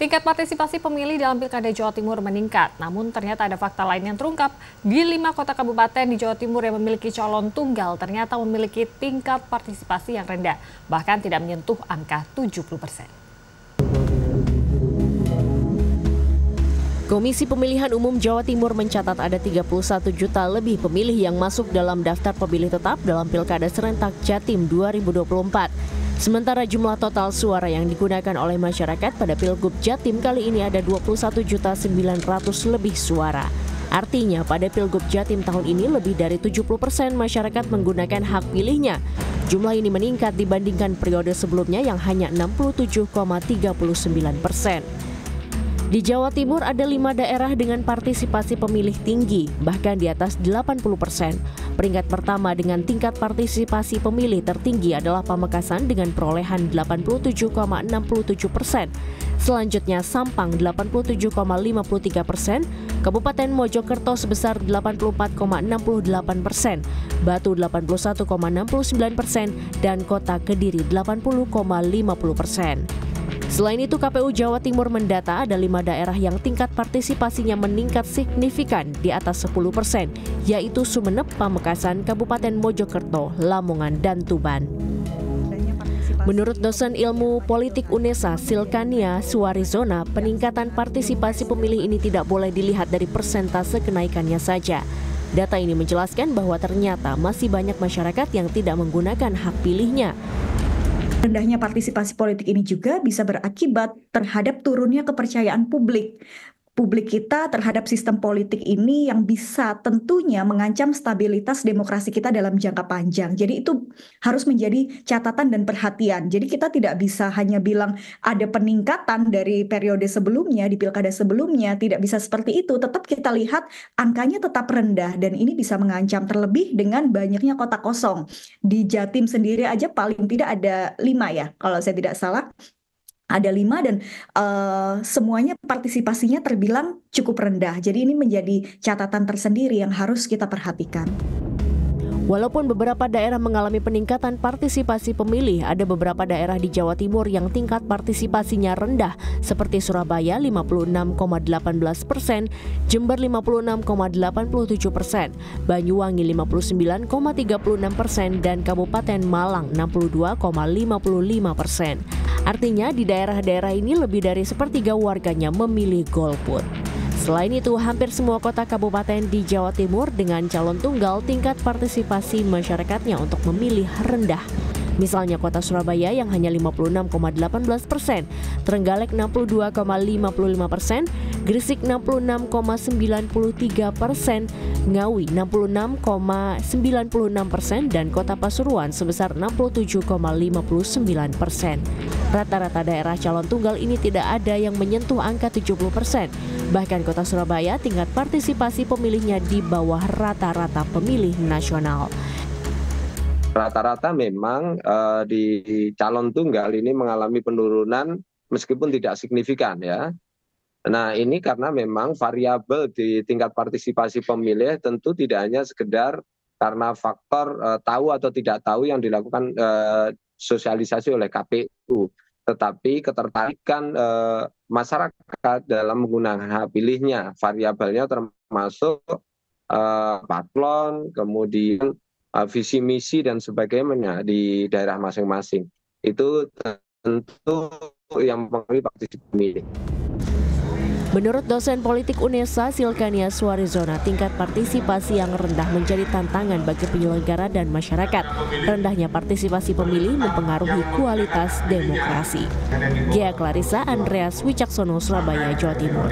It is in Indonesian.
Tingkat partisipasi pemilih dalam Pilkada Jawa Timur meningkat, namun ternyata ada fakta lain yang terungkap. Di 5 kota kabupaten di Jawa Timur yang memiliki calon tunggal ternyata memiliki tingkat partisipasi yang rendah, bahkan tidak menyentuh angka 70%. Komisi Pemilihan Umum Jawa Timur mencatat ada 31 juta lebih pemilih yang masuk dalam daftar pemilih tetap dalam Pilkada Serentak Jatim 2024. Sementara jumlah total suara yang digunakan oleh masyarakat pada Pilgub Jatim kali ini ada 21.900.000 lebih suara. Artinya pada Pilgub Jatim tahun ini lebih dari 70% masyarakat menggunakan hak pilihnya. Jumlah ini meningkat dibandingkan periode sebelumnya yang hanya 67,39%. Di Jawa Timur ada 5 daerah dengan partisipasi pemilih tinggi, bahkan di atas 80%. Peringkat pertama dengan tingkat partisipasi pemilih tertinggi adalah Pamekasan dengan perolehan 87,67%. Selanjutnya Sampang 87,53%, Kabupaten Mojokerto sebesar 84,68%, Batu 81,69%, dan Kota Kediri 80,50%. Selain itu, KPU Jawa Timur mendata ada 5 daerah yang tingkat partisipasinya meningkat signifikan di atas 10%, yaitu Sumeneb, Pamekasan, Kabupaten Mojokerto, Lamongan, dan Tuban. Menurut dosen ilmu politik UNESA Silkania Suarizona, peningkatan partisipasi pemilih ini tidak boleh dilihat dari persentase kenaikannya saja. Data ini menjelaskan bahwa ternyata masih banyak masyarakat yang tidak menggunakan hak pilihnya. Rendahnya partisipasi politik ini juga bisa berakibat terhadap turunnya kepercayaan publik kita terhadap sistem politik ini yang bisa tentunya mengancam stabilitas demokrasi kita dalam jangka panjang. Jadi itu harus menjadi catatan dan perhatian. Jadi kita tidak bisa hanya bilang ada peningkatan dari periode sebelumnya, di pilkada sebelumnya, tidak bisa seperti itu. Tetap kita lihat angkanya tetap rendah dan ini bisa mengancam, terlebih dengan banyaknya kota kosong. Di Jatim sendiri aja paling tidak ada 5 ya, kalau saya tidak salah. Ada 5 dan semuanya partisipasinya terbilang cukup rendah. Jadi ini menjadi catatan tersendiri yang harus kita perhatikan. Walaupun beberapa daerah mengalami peningkatan partisipasi pemilih, ada beberapa daerah di Jawa Timur yang tingkat partisipasinya rendah, seperti Surabaya 56,18%, Jember 56,87%, Banyuwangi 59,36%, dan Kabupaten Malang 62,55%. Artinya di daerah-daerah ini lebih dari sepertiga warganya memilih golput. Selain itu, hampir semua kota kabupaten di Jawa Timur dengan calon tunggal tingkat partisipasi masyarakatnya untuk memilih rendah. Misalnya kota Surabaya yang hanya 56,18%, Trenggalek 62,55%, Gresik 66,93%, Ngawi 66,96%, dan kota Pasuruan sebesar 67,59%. Rata-rata daerah calon tunggal ini tidak ada yang menyentuh angka 70%. Bahkan kota Surabaya tingkat partisipasi pemilihnya di bawah rata-rata pemilih nasional. Rata-rata memang di calon tunggal ini mengalami penurunan meskipun tidak signifikan ya. Nah ini karena memang variabel di tingkat partisipasi pemilih tentu tidak hanya sekedar karena faktor tahu atau tidak tahu yang dilakukan sosialisasi oleh KPU, tetapi ketertarikan masyarakat dalam menggunakan hak pilihnya. Variabelnya termasuk paslon, kemudian visi misi dan sebagainya di daerah masing-masing. Itu tentu yang mempengaruhi partisipasi pemilih. Menurut dosen politik UNESA Silkania Suarizona, tingkat partisipasi yang rendah menjadi tantangan bagi penyelenggara dan masyarakat. Rendahnya partisipasi pemilih mempengaruhi kualitas demokrasi. Gia Clarissa, Andreas Wicaksono, Surabaya, Jawa Timur.